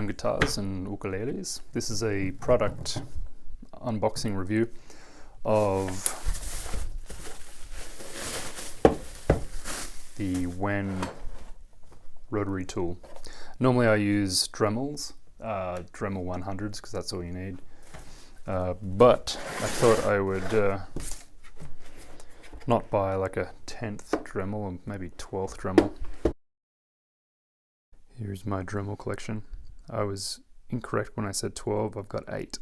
Guitars and Ukuleles. This is a product unboxing review of the WEN Rotary tool. Normally I use Dremels, Dremel 100s, because that's all you need. But I thought I would not buy like a 10th Dremel or maybe 12th Dremel. Here's my Dremel collection. I was incorrect when I said 12, I've got 8.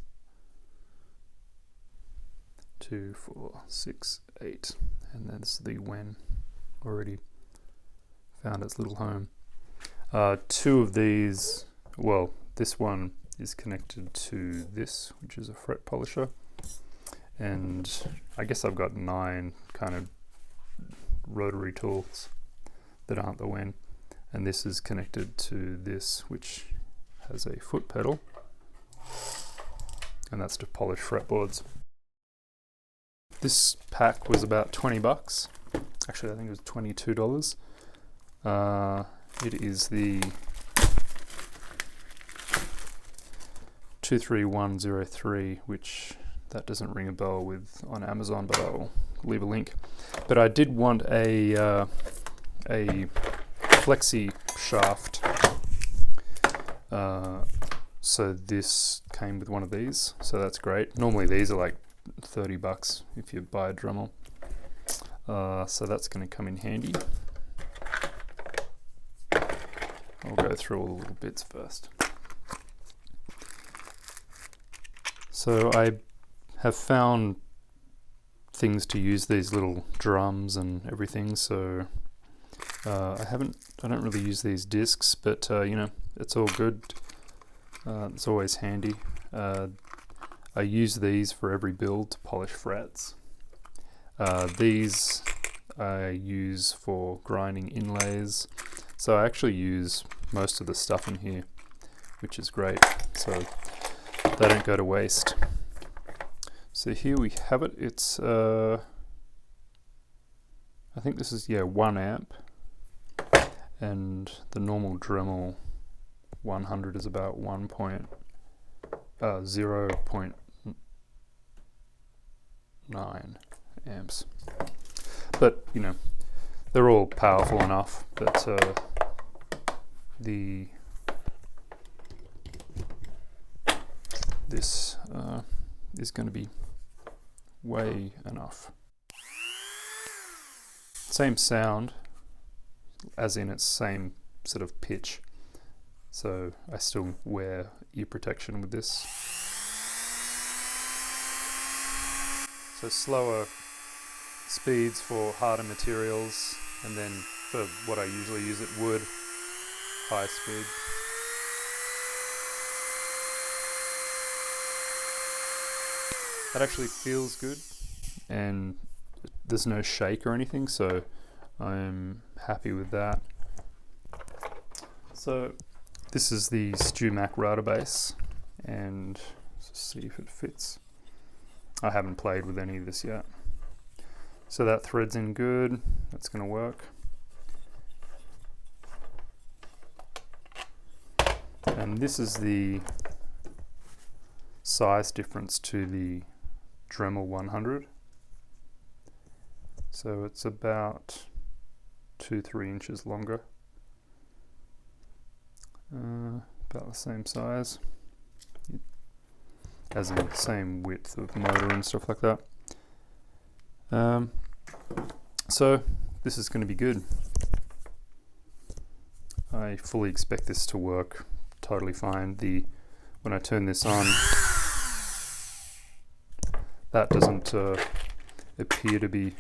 2, 4, 6, 8. And that's the WEN. Already found its little home. 2 of these, well, this one is connected to this, which is a fret polisher. And I guess I've got 9 kind of rotary tools that aren't the WEN. And this is connected to this, which has a foot pedal, and that's to polish fretboards. This pack was about 20 bucks. Actually, I think it was $22. It is the 23103, which that doesn't ring a bell with on Amazon, but I'll leave a link. But I did want a flexi shaft, so this came with one of these, so that's great. Normally these are like 30 bucks if you buy a Dremel, so that's going to come in handy. I'll go through all the little bits first. So I have found things to use these little drums and everything, so I don't really use these discs, but you know, it's all good. It's always handy. I use these for every build to polish frets. These I use for grinding inlays. So I actually use most of the stuff in here, which is great. So they don't go to waste. So here we have it. It's I think this is 1 amp. And the normal Dremel 100 is about 0.9 amps. But you know, they're all powerful enough that this is going to be way enough. Same sound, as in its same sort of pitch. So I still wear ear protection with this. So slower speeds for harder materials, and then for what I usually use it, wood, high speed. That actually feels good, and there's no shake or anything, so I'm happy with that. So this is the StewMac router base, and let's see if it fits. I haven't played with any of this yet. So that threads in good, that's going to work. And this is the size difference to the Dremel 100. So it's about 2-3 inches longer, about the same size, as in the same width of motor and stuff like that. So this is going to be good. I fully expect this to work totally fine. When I turn this on, that doesn't appear to be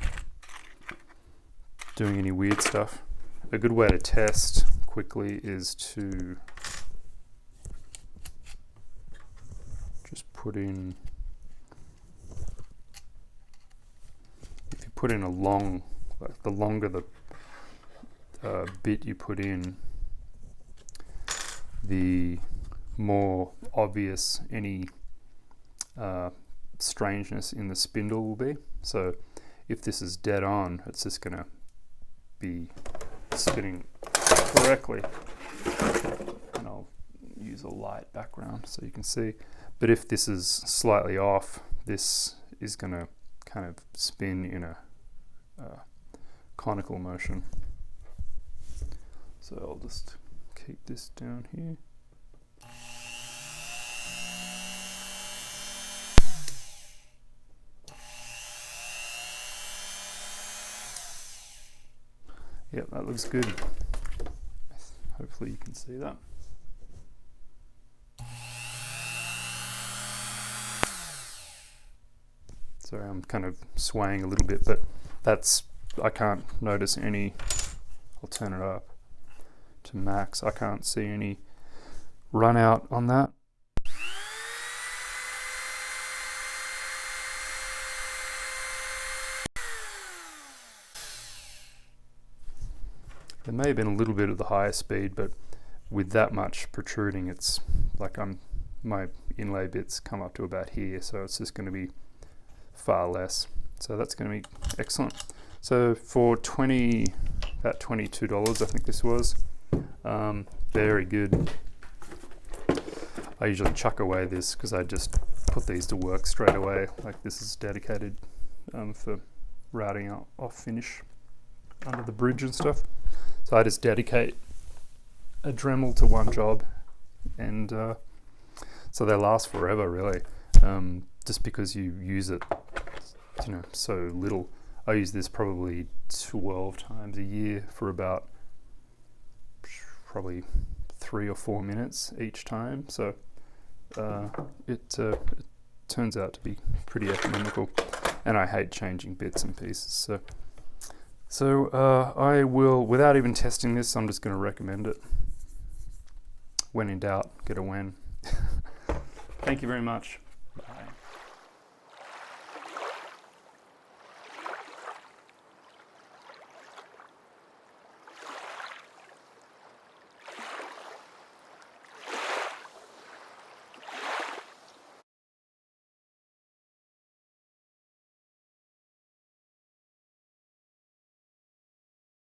doing any weird stuff. A good way to test quickly is to just put in, if you put in a long, like the longer the bit you put in, the more obvious any strangeness in the spindle will be. So if this is dead on, it's just going to be spinning correctly. And I'll use use a light background so you can see. But if this is slightly off, this is going to kind of spin in a conical motion. So I'll just keep this down here. Yep, that looks good. Hopefully you can see that. Sorry, I'm kind of swaying a little bit, but that's, I can't notice any, I'll turn it up to max. I can't see any run out on that. There may have been a little bit of the higher speed, but with that much protruding, it's like my inlay bits come up to about here, so it's just going to be far less. So that's going to be excellent. So for about $22, I think this was, very good. I usually chuck away this because I just put these to work straight away. Like this is dedicated for routing off finish under the bridge and stuff. So I just dedicate a Dremel to one job, and so they last forever, really. Just because you use it, you know, so little. I use this probably 12 times a year for about probably 3 or 4 minutes each time. So it turns out to be pretty economical, and I hate changing bits and pieces. So I will, without even testing this, I'm just going to recommend it. When in doubt, get a WEN. Thank you very much. Bye.